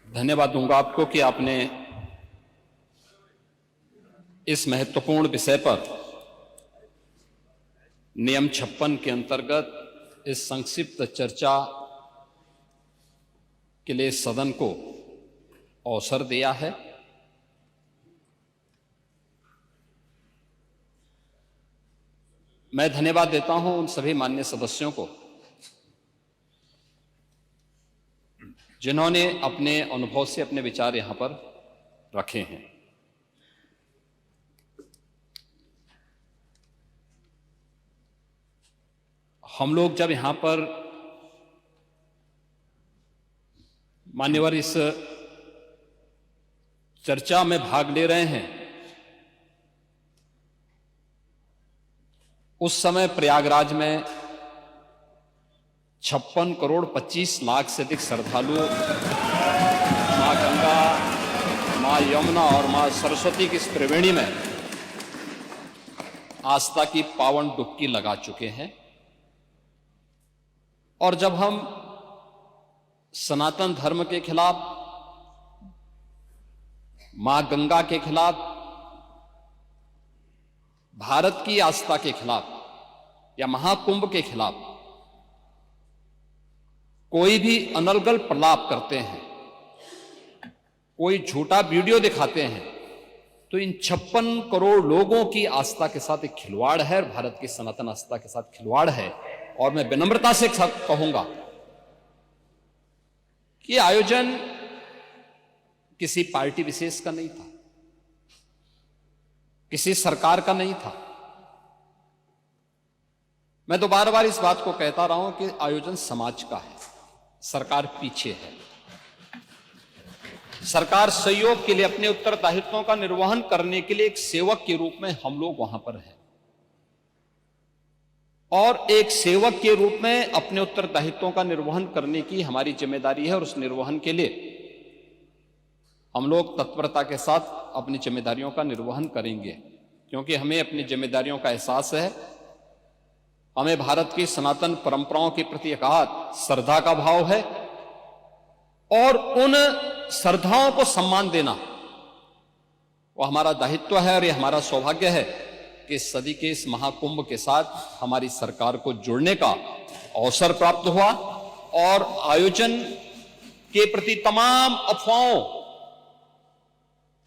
धन्यवाद दूंगा आपको कि आपने इस महत्वपूर्ण विषय पर नियम 56 के अंतर्गत इस संक्षिप्त चर्चा के लिए सदन को अवसर दिया है। मैं धन्यवाद देता हूं उन सभी माननीय सदस्यों को जिन्होंने अपने अनुभव से अपने विचार यहां पर रखे हैं। हम लोग जब यहां पर मान्यवर इस चर्चा में भाग ले रहे हैं, उस समय प्रयागराज में 56 करोड़ 25 लाख से अधिक श्रद्धालु मां गंगा, मां यमुना और मां सरस्वती की इस त्रिवेणी में आस्था की पावन डुबकी लगा चुके हैं। और जब हम सनातन धर्म के खिलाफ, मां गंगा के खिलाफ, भारत की आस्था के खिलाफ या महाकुंभ के खिलाफ कोई भी अनर्गल प्रलाप करते हैं, कोई झूठा वीडियो दिखाते हैं, तो इन 56 करोड़ लोगों की आस्था के साथ एक खिलवाड़ है, भारत की सनातन आस्था के साथ खिलवाड़ है। और मैं विनम्रता से कहूंगा कि आयोजन किसी पार्टी विशेष का नहीं था, किसी सरकार का नहीं था। मैं तो बार बार इस बात को कहता रहा हूं कि आयोजन समाज का है, सरकार पीछे है। सरकार सहयोग के लिए, अपने उत्तरदायित्वों का निर्वहन करने के लिए एक सेवक के रूप में हम लोग वहां पर हैं, और एक सेवक के रूप में अपने उत्तरदायित्वों का निर्वहन करने की हमारी जिम्मेदारी है। और उस निर्वहन के लिए हम लोग तत्परता के साथ अपनी जिम्मेदारियों का निर्वहन करेंगे, क्योंकि हमें अपनी जिम्मेदारियों का एहसास है। हमें भारत की सनातन परंपराओं के प्रति अगाध श्रद्धा का भाव है, और उन श्रद्धाओं को सम्मान देना वो हमारा दायित्व है। और ये हमारा सौभाग्य है कि इस सदी के इस महाकुंभ के साथ हमारी सरकार को जुड़ने का अवसर प्राप्त हुआ, और आयोजन के प्रति तमाम अफवाहों,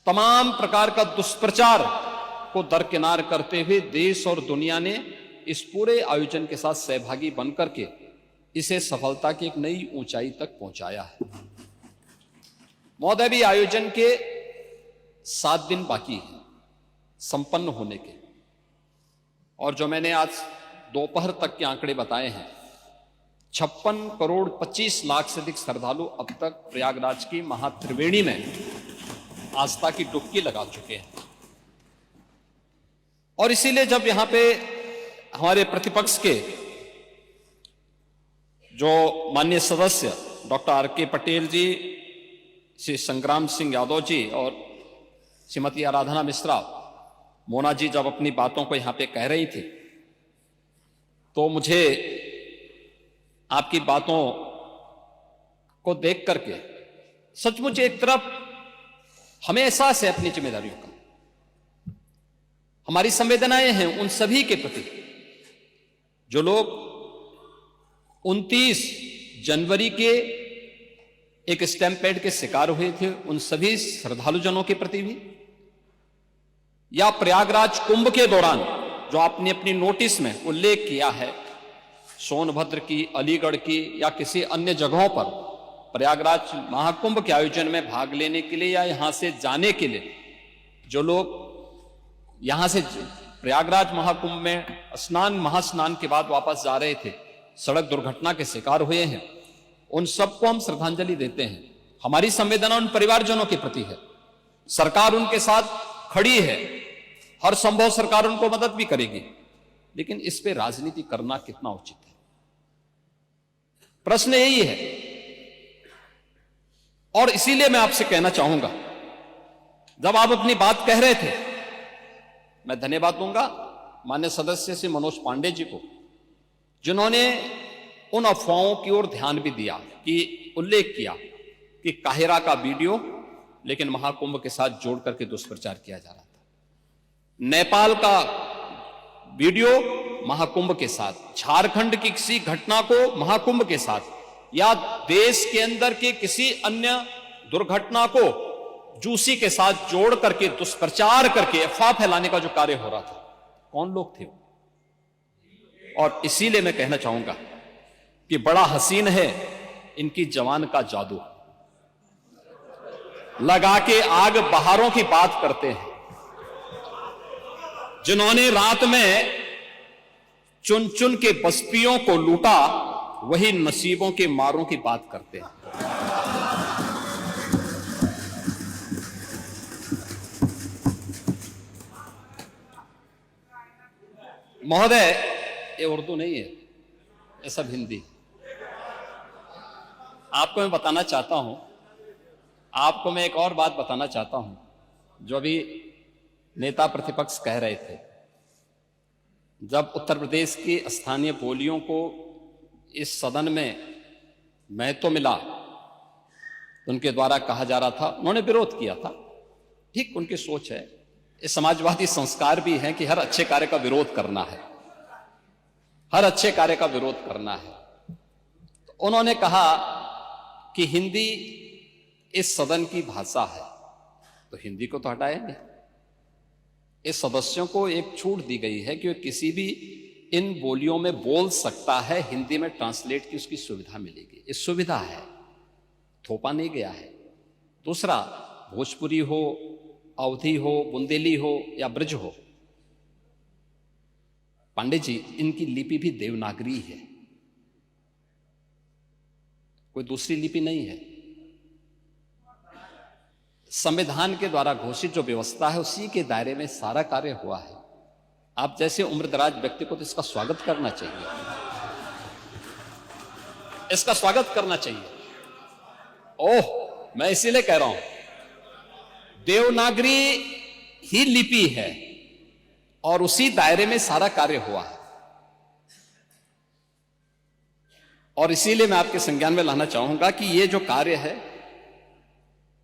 तमाम प्रकार का दुष्प्रचार को दरकिनार करते हुए देश और दुनिया ने इस पूरे आयोजन के साथ सहभागी बनकर के इसे सफलता की एक नई ऊंचाई तक पहुंचाया है। महोदय, भी आयोजन के 7 दिन बाकी हैं संपन्न होने के, और जो मैंने आज दोपहर तक के आंकड़े बताए हैं, 56 करोड़ 25 लाख से अधिक श्रद्धालु अब तक प्रयागराज की महात्रिवेणी में आस्था की डुबकी लगा चुके हैं। और इसीलिए जब यहां पे हमारे प्रतिपक्ष के जो माननीय सदस्य डॉक्टर आर.के. पटेल जी, श्री संग्राम सिंह यादव जी और श्रीमती आराधना मिश्रा, मोना जी जब अपनी बातों को यहां पे कह रही थी, तो मुझे आपकी बातों को देख करके सचमुच एक तरफ हमें एहसास है अपनी जिम्मेदारियों का, हमारी संवेदनाएं हैं उन सभी के प्रति जो लोग 29 जनवरी के एक स्टैम्पेड के शिकार हुए थे, उन सभी श्रद्धालुजनों के प्रति भी, या प्रयागराज कुंभ के दौरान जो आपने अपनी नोटिस में उल्लेख किया है, सोनभद्र की, अलीगढ़ की या किसी अन्य जगहों पर प्रयागराज महाकुंभ के आयोजन में भाग लेने के लिए या यहां से जाने के लिए जो लोग यहां से प्रयागराज महाकुंभ में महास्नान के बाद वापस जा रहे थे, सड़क दुर्घटना के शिकार हुए हैं, उन सबको हम श्रद्धांजलि देते हैं। हमारी संवेदना उन परिवारजनों के प्रति है। सरकार उनके साथ खड़ी है, हर संभव सरकार उनको मदद भी करेगी, लेकिन इस पे राजनीति करना कितना उचित है, प्रश्न यही है। और इसीलिए मैं आपसे कहना चाहूंगा, जब आप अपनी बात कह रहे थे, मैं धन्यवाद दूंगा माननीय सदस्य श्री मनोज पांडे जी को, जिन्होंने उन अफवाहों की ओर ध्यान भी दिया, कि उल्लेख किया कि काहिरा का वीडियो लेकिन महाकुंभ के साथ जोड़ करके दुष्प्रचार किया जा रहा था, नेपाल का वीडियो महाकुंभ के साथ, झारखंड की किसी घटना को महाकुंभ के साथ, या देश के अंदर के किसी अन्य दुर्घटना को जूसी के साथ जोड़ करके दुष्प्रचार करके अफवाह फैलाने का जो कार्य हो रहा था, कौन लोग थे वो? और इसीलिए मैं कहना चाहूंगा कि बड़ा हसीन है इनकी जवान का जादू, लगा के आग बहारों की बात करते हैं। जिन्होंने रात में चुन चुन के बस्तियों को लूटा, वही नसीबों के मारों की बात करते हैं। महोदय, ये उर्दू नहीं है, ये सब हिंदी। आपको मैं बताना चाहता हूं, आपको मैं एक और बात बताना चाहता हूं, जो अभी नेता प्रतिपक्ष कह रहे थे। जब उत्तर प्रदेश की स्थानीय बोलियों को इस सदन में महत्व मिला तो उनके द्वारा कहा जा रहा था, उन्होंने विरोध किया था, ठीक उनकी सोच है, ये समाजवादी संस्कार भी है कि हर अच्छे कार्य का विरोध करना है, हर अच्छे कार्य का विरोध करना है। तो उन्होंने कहा कि हिंदी इस सदन की भाषा है, तो हिंदी को तो हटाया नहीं। इस सदस्यों को एक छूट दी गई है कि वो किसी भी इन बोलियों में बोल सकता है, हिंदी में ट्रांसलेट की उसकी सुविधा मिलेगी। ये सुविधा है, थोपा नहीं गया है। दूसरा, भोजपुरी हो, अवधी हो, बुंदेली हो या ब्रज हो, पांडे जी, इनकी लिपि भी देवनागरी है, कोई दूसरी लिपि नहीं है। संविधान के द्वारा घोषित जो व्यवस्था है उसी के दायरे में सारा कार्य हुआ है। आप जैसे उम्रदराज व्यक्ति को तो इसका स्वागत करना चाहिए, इसका स्वागत करना चाहिए। ओह, मैं इसीलिए कह रहा हूं, देवनागरी ही लिपि है और उसी दायरे में सारा कार्य हुआ है। और इसीलिए मैं आपके संज्ञान में लाना चाहूंगा कि ये जो कार्य है,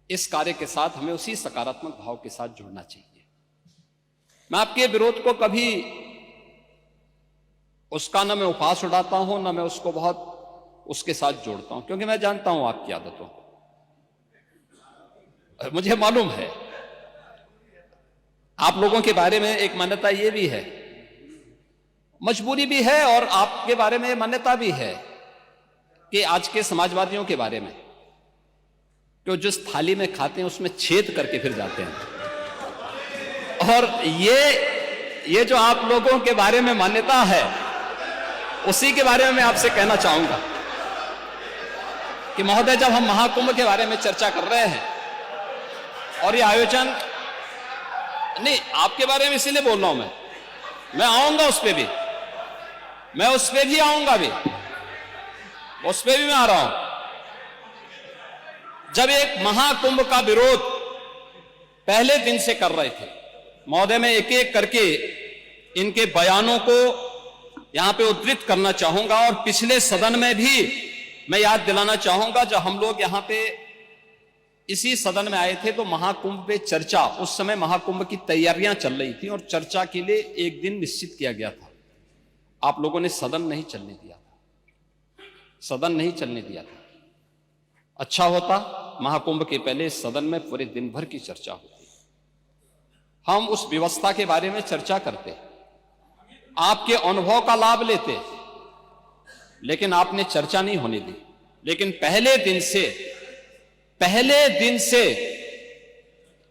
इस कार्य के साथ हमें उसी सकारात्मक भाव के साथ जुड़ना चाहिए। मैं आपके विरोध को कभी उसका न मैं उपहास उड़ाता हूं, न मैं उसको बहुत उसके साथ जोड़ता हूं, क्योंकि मैं जानता हूं आपकी आदतों को, मुझे मालूम है। आप लोगों के बारे में एक मान्यता ये भी है, मजबूरी भी है, और आपके बारे में मान्यता भी है कि आज के समाजवादियों के बारे में, जो जिस थाली में खाते हैं उसमें छेद करके फिर जाते हैं। और ये जो आप लोगों के बारे में मान्यता है, उसी के बारे में मैं आपसे कहना चाहूंगा कि महोदय, जब हम महाकुंभ के बारे में चर्चा कर रहे हैं और ये आयोजन, नहीं आपके बारे में इसीलिए बोल रहा हूं, मैं आऊंगा उस पर भी, मैं उस पर भी आऊंगा भी, उस पर भी मैं आ रहा हूं। जब एक महाकुंभ का विरोध पहले दिन से कर रहे थे महोदय, मैं एक एक करके इनके बयानों को यहां पे उद्धृत करना चाहूंगा, और पिछले सदन में भी मैं याद दिलाना चाहूंगा, जब हम लोग यहां पे इसी सदन में आए थे तो महाकुंभ पे चर्चा, उस समय महाकुंभ की तैयारियां चल रही थी और चर्चा के लिए एक दिन निश्चित किया गया था। आप लोगों ने सदन नहीं चलने दिया था, सदन नहीं चलने दिया था। अच्छा होता महाकुंभ के पहले सदन में पूरे दिन भर की चर्चा होती, हम उस व्यवस्था के बारे में चर्चा करते, आपके अनुभव का लाभ लेते, लेकिन आपने चर्चा नहीं होने दी। लेकिन पहले दिन से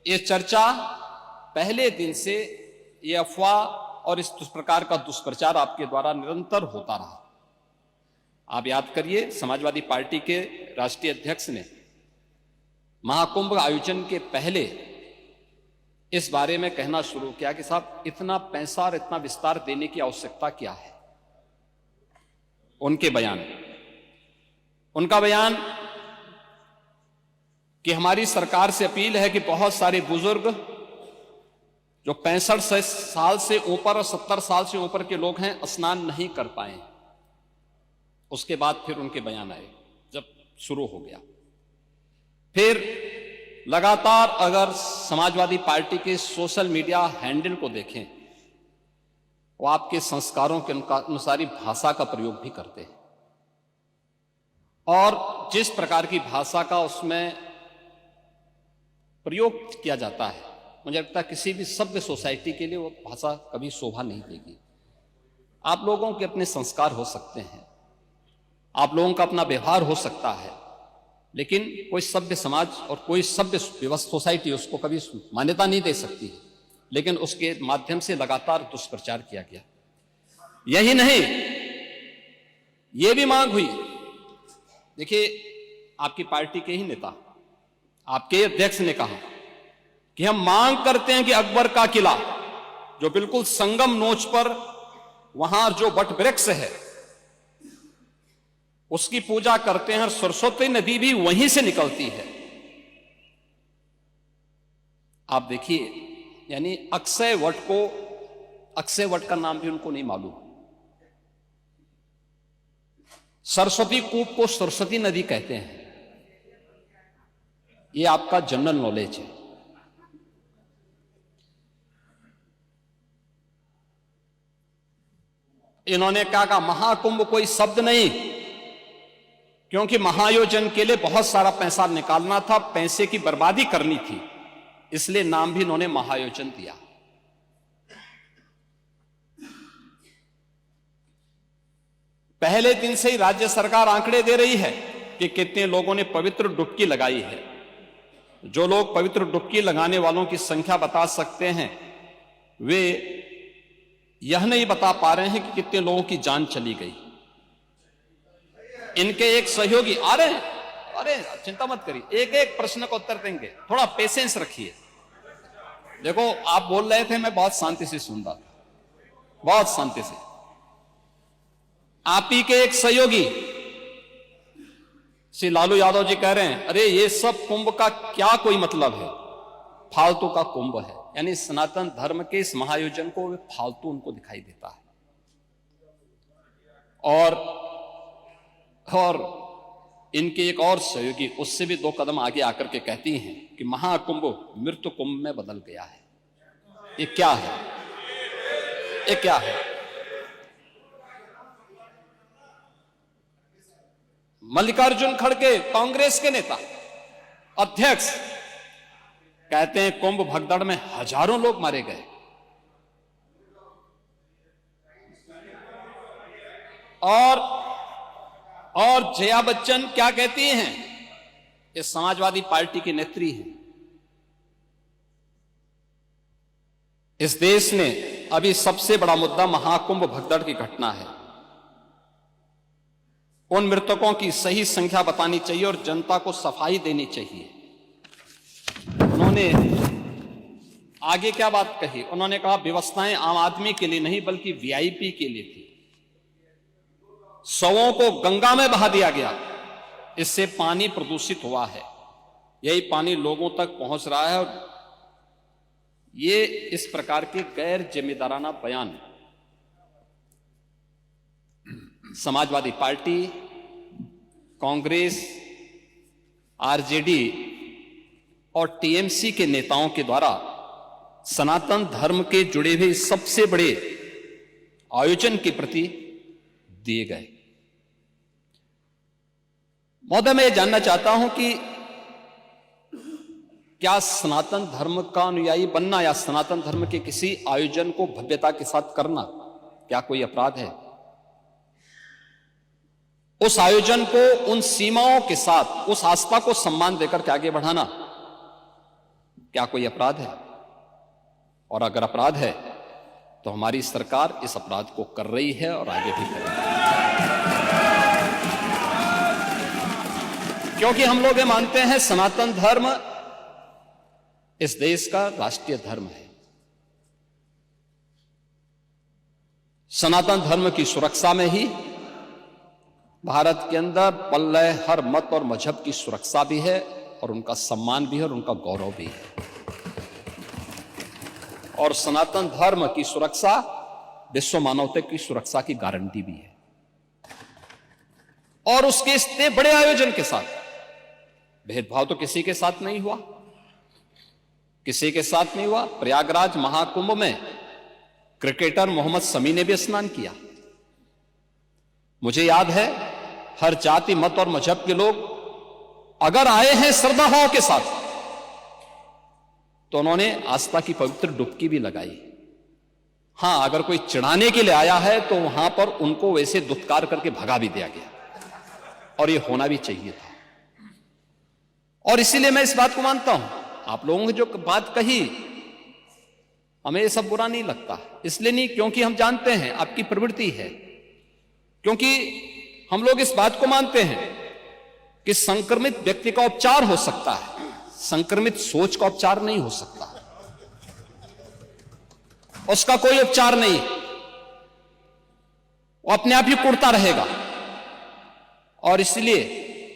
ये चर्चा, पहले दिन से ये अफवाह और इस प्रकार का दुष्प्रचार आपके द्वारा निरंतर होता रहा। आप याद करिए, समाजवादी पार्टी के राष्ट्रीय अध्यक्ष ने महाकुंभ आयोजन के पहले इस बारे में कहना शुरू किया कि साहब, इतना पैसा और इतना विस्तार देने की आवश्यकता क्या है। उनका बयान कि हमारी सरकार से अपील है कि बहुत सारे बुजुर्ग जो 65 साल से ऊपर और 70 साल से ऊपर के लोग हैं, स्नान नहीं कर पाए। उसके बाद फिर उनके बयान आए, जब शुरू हो गया फिर लगातार अगर समाजवादी पार्टी के सोशल मीडिया हैंडल को देखें, वो आपके संस्कारों के अनुसारी भाषा का प्रयोग भी करते हैं, और जिस प्रकार की भाषा का उसमें प्रयोग किया जाता है, मुझे लगता है किसी भी सभ्य सोसाइटी के लिए वो भाषा कभी शोभा नहीं देगी। आप लोगों के अपने संस्कार हो सकते हैं, आप लोगों का अपना व्यवहार हो सकता है, लेकिन कोई सभ्य समाज और कोई सभ्य सोसाइटी उसको कभी मान्यता नहीं दे सकती है। लेकिन उसके माध्यम से लगातार दुष्प्रचार किया गया। यही नहीं, यह भी मांग हुई, देखिए आपकी पार्टी के ही नेता, आपके अध्यक्ष ने कहा कि हम मांग करते हैं कि अकबर का किला जो बिल्कुल संगम नोच पर वहां जो वट वृक्ष है उसकी पूजा करते हैं, और सरस्वती नदी भी वहीं से निकलती है। आप देखिए, यानी अक्षय वट को, अक्षय वट का नाम भी उनको नहीं मालूम। सरस्वती कूप को सरस्वती नदी कहते हैं। ये आपका जनरल नॉलेज है। इन्होंने क्या कहा, महाकुंभ कोई शब्द नहीं, क्योंकि महायोजन के लिए बहुत सारा पैसा निकालना था, पैसे की बर्बादी करनी थी, इसलिए नाम भी इन्होंने महायोजन दिया। पहले दिन से ही राज्य सरकार आंकड़े दे रही है कि कितने लोगों ने पवित्र डुबकी लगाई है। जो लोग पवित्र डुबकी लगाने वालों की संख्या बता सकते हैं, वे यह नहीं बता पा रहे हैं कि कितने लोगों की जान चली गई। इनके एक सहयोगी आ रहे हैं, अरे चिंता मत करिए, एक एक प्रश्न का उत्तर देंगे, थोड़ा पेशेंस रखिए। देखो आप बोल रहे थे, मैं बहुत शांति से सुन रहा था, बहुत शांति से। आप ही के एक सहयोगी श्री लालू यादव जी कह रहे हैं, अरे ये सब कुंभ का क्या कोई मतलब है, फालतू का कुंभ है। यानी सनातन धर्म के इस महायोजन को फालतू उनको दिखाई देता है। और इनके एक और सहयोगी उससे भी 2 कदम आगे आकर के कहती हैं कि महाकुंभ मृत्यु कुंभ में बदल गया है। ये क्या है, ये क्या है? मल्लिकार्जुन खड़गे कांग्रेस के नेता अध्यक्ष कहते हैं कुंभ भगदड़ में हजारों लोग मारे गए। और जया बच्चन क्या कहती हैं, ये समाजवादी पार्टी की नेत्री है। इस देश ने अभी सबसे बड़ा मुद्दा महाकुंभ भगदड़ की घटना है। उन मृतकों की सही संख्या बतानी चाहिए और जनता को सफाई देनी चाहिए। उन्होंने आगे क्या बात कही, उन्होंने कहा व्यवस्थाएं आम आदमी के लिए नहीं बल्कि वीआईपी के लिए थी। शवों को गंगा में बहा दिया गया, इससे पानी प्रदूषित हुआ है। यही पानी लोगों तक पहुंच रहा है। और ये इस प्रकार के गैर जिम्मेदाराना बयान समाजवादी पार्टी, कांग्रेस, आरजेडी और टीएमसी के नेताओं के द्वारा सनातन धर्म के जुड़े हुए सबसे बड़े आयोजन के प्रति दिए गए। महोदय, मैं ये जानना चाहता हूं कि क्या सनातन धर्म का अनुयायी बनना या सनातन धर्म के किसी आयोजन को भव्यता के साथ करना क्या कोई अपराध है? उस आयोजन को उन सीमाओं के साथ, उस आस्था को सम्मान देकर के आगे बढ़ाना क्या कोई अपराध है? और अगर अपराध है तो हमारी सरकार इस अपराध को कर रही है और आगे भी करेगी। क्योंकि हम लोग ये मानते हैं सनातन धर्म इस देश का राष्ट्रीय धर्म है। सनातन धर्म की सुरक्षा में ही भारत के अंदर पल रहे हर मत और मजहब की सुरक्षा भी है और उनका सम्मान भी है और उनका गौरव भी है। और सनातन धर्म की सुरक्षा विश्व मानवता की सुरक्षा की गारंटी भी है। और उसके इतने बड़े आयोजन के साथ भेदभाव तो किसी के साथ नहीं हुआ, किसी के साथ नहीं हुआ। प्रयागराज महाकुंभ में क्रिकेटर मोहम्मद शमी ने भी स्नान किया। मुझे याद है, हर जाति मत और मजहब के लोग अगर आए हैं श्रद्धा भाव के साथ तो उन्होंने आस्था की पवित्र डुबकी भी लगाई। हां, अगर कोई चिढ़ाने के लिए आया है तो वहां पर उनको वैसे दुत्कार करके भगा भी दिया गया, और ये होना भी चाहिए था। और इसीलिए मैं इस बात को मानता हूं, आप लोगों ने जो बात कही हमें ये सब बुरा नहीं लगता, इसलिए नहीं क्योंकि हम जानते हैं आपकी प्रवृत्ति है, क्योंकि हम लोग इस बात को मानते हैं कि संक्रमित व्यक्ति का उपचार हो सकता है, संक्रमित सोच का उपचार नहीं हो सकता, उसका कोई उपचार नहीं, वो अपने आप ही कुड़ता रहेगा। और इसलिए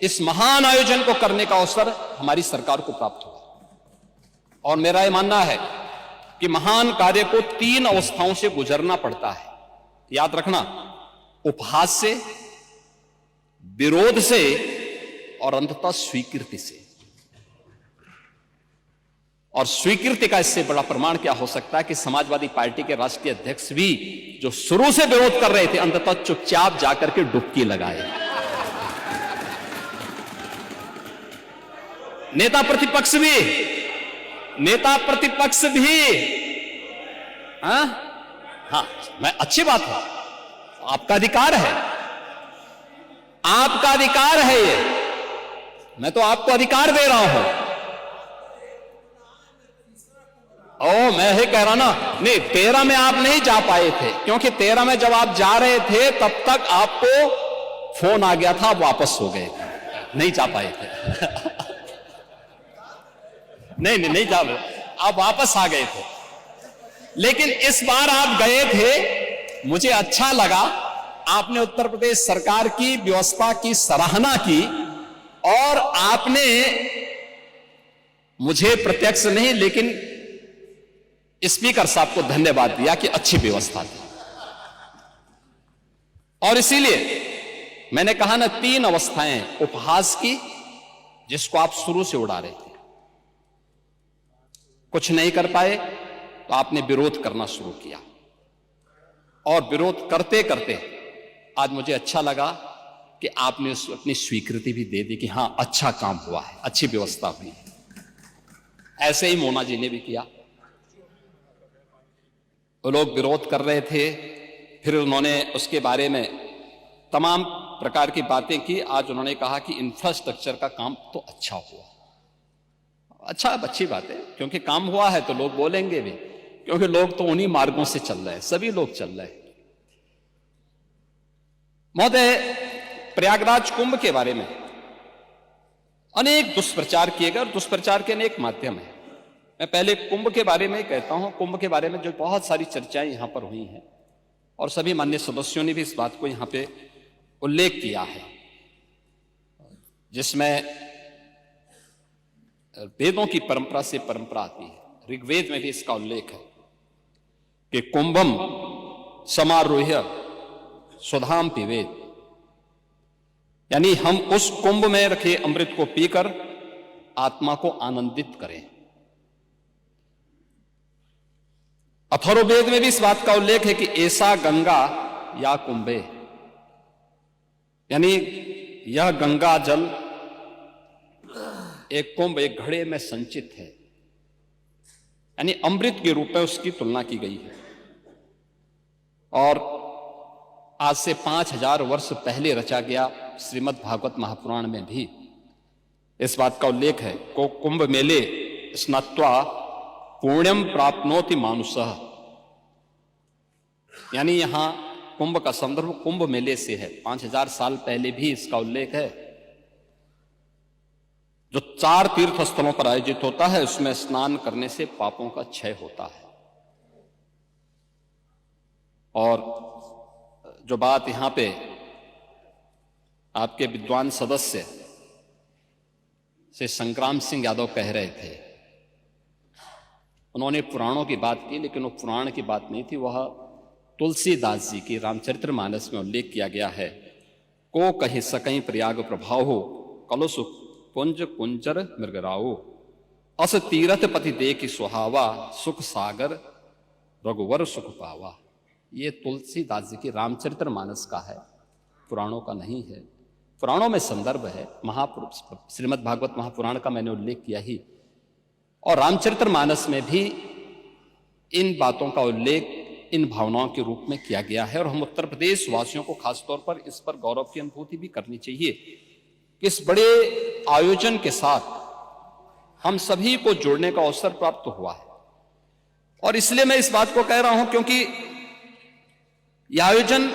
इस महान आयोजन को करने का अवसर हमारी सरकार को प्राप्त हुआ, और मेरा यह मानना है कि महान कार्य को 3 अवस्थाओं से गुजरना पड़ता है। याद रखना, उपहास से, विरोध से और अंततः स्वीकृति से। और स्वीकृति का इससे बड़ा प्रमाण क्या हो सकता है कि समाजवादी पार्टी के राष्ट्रीय अध्यक्ष भी जो शुरू से विरोध कर रहे थे, अंततः चुपचाप जाकर के डुबकी लगाए। नेता प्रतिपक्ष भी हाँ, मैं अच्छी बात है, आपका अधिकार है, आपका अधिकार है ये, मैं तो आपको अधिकार दे रहा हूं। मैं ही कह रहा ना, नहीं 13 में आप नहीं जा पाए थे, क्योंकि 13 में जब आप जा रहे थे तब तक आपको फोन आ गया था, आप वापस हो गए थे, नहीं जा पाए थे। नहीं जा पाए, आप वापस आ गए थे। लेकिन इस बार आप गए थे, मुझे अच्छा लगा, आपने उत्तर प्रदेश सरकार की व्यवस्था की सराहना की, और आपने मुझे प्रत्यक्ष नहीं लेकिन स्पीकर साहब को धन्यवाद दिया कि अच्छी व्यवस्था थी। और इसीलिए मैंने कहा ना, 3 अवस्थाएं उपहास की, जिसको आप शुरू से उड़ा रहे थे, कुछ नहीं कर पाए तो आपने विरोध करना शुरू किया, और विरोध करते करते आज मुझे अच्छा लगा कि आपने अपनी स्वीकृति भी दे दी कि हां, अच्छा काम हुआ है, अच्छी व्यवस्था हुई है। ऐसे ही मोना जी ने भी किया, वो लोग विरोध कर रहे थे, फिर उन्होंने उसके बारे में तमाम प्रकार की बातें की। आज उन्होंने कहा कि इंफ्रास्ट्रक्चर का काम तो अच्छा हुआ। अच्छा, अच्छी बात है, क्योंकि काम हुआ है तो लोग बोलेंगे भी, क्योंकि लोग तो उन्हीं मार्गों से चल रहे हैं, सभी लोग चल रहे हैं। महोदय, प्रयागराज कुंभ के बारे में अनेक दुष्प्रचार किए गए, और दुष्प्रचार के अनेक माध्यम हैं। मैं पहले कुंभ के बारे में कहता हूं, कुंभ के बारे में जो बहुत सारी चर्चाएं यहां पर हुई हैं, और सभी माननीय सदस्यों ने भी इस बात को यहां पे उल्लेख किया है, जिसमें वेदों की परंपरा से परंपरा आती है। ऋग्वेद में भी इसका उल्लेख है कि कुंभम समारोह्य सुधाम पिबेत, यानी हम उस कुंभ में रखे अमृत को पीकर आत्मा को आनंदित करें। अथर्ववेद में भी इस बात का उल्लेख है कि ऐसा गंगा या कुंभे, यानी यह गंगा जल एक कुंभ, एक घड़े में संचित है, यानी अमृत के रूप में उसकी तुलना की गई है। और आज से 5000 वर्ष पहले रचा गया श्रीमद् भागवत महापुराण में भी इस बात का उल्लेख है को कुंभ मेले स्नात्वा पुण्यम प्राप्नोति मानुषः, यानी यहां कुंभ का संदर्भ कुंभ मेले से है। 5000 साल पहले भी इसका उल्लेख है, जो 4 तीर्थ स्थलों पर आयोजित होता है, उसमें स्नान करने से पापों का क्षय होता है। और जो बात यहां पे आपके विद्वान सदस्य से संग्राम सिंह यादव कह रहे थे, उन्होंने पुराणों की बात की, लेकिन वो पुराण की बात नहीं थी, वह तुलसीदास जी की रामचरितमानस में उल्लेख किया गया है, को कहीं सकहीं प्रयाग प्रभाव हो कलुष कुंज कुंजर मृगराओ, अस तीरथ पति देखि सुहावा, सुख सागर रघुवर सुख पावा। ये तुलसीदास जी की रामचरितमानस का है, पुराणों का नहीं है। पुराणों में संदर्भ है, श्रीमद् भागवत महापुराण का मैंने उल्लेख किया ही, और रामचरितमानस में भी इन बातों का उल्लेख इन भावनाओं के रूप में किया गया है। और हम उत्तर प्रदेश वासियों को खासतौर पर इस पर गौरव की अनुभूति भी करनी चाहिए कि इस बड़े आयोजन के साथ हम सभी को जोड़ने का अवसर प्राप्त हुआ है। और इसलिए मैं इस बात को कह रहा हूं क्योंकि यह आयोजन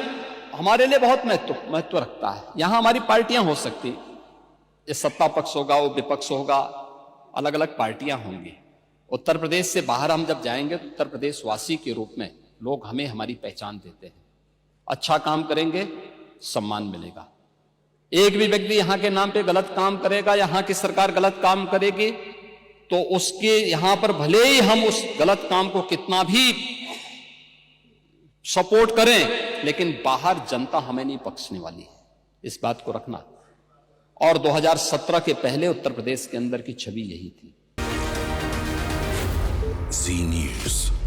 हमारे लिए बहुत महत्व रखता है। यहां हमारी पार्टियां हो सकती, ये सत्ता पक्ष होगा, वो विपक्ष होगा, अलग अलग पार्टियां होंगी। उत्तर प्रदेश से बाहर हम जब जाएंगे तो उत्तर प्रदेश वासी के रूप में लोग हमें हमारी पहचान देते हैं। अच्छा काम करेंगे, सम्मान मिलेगा। एक भी व्यक्ति यहां के नाम पे गलत काम करेगा, यहां की सरकार गलत काम करेगी, तो उसके यहां पर भले ही हम उस गलत काम को कितना भी सपोर्ट करें, लेकिन बाहर जनता हमें नहीं बख्शने वाली है, इस बात को रखना। और 2017 के पहले उत्तर प्रदेश के अंदर की छवि यही थी। जी न्यूज़।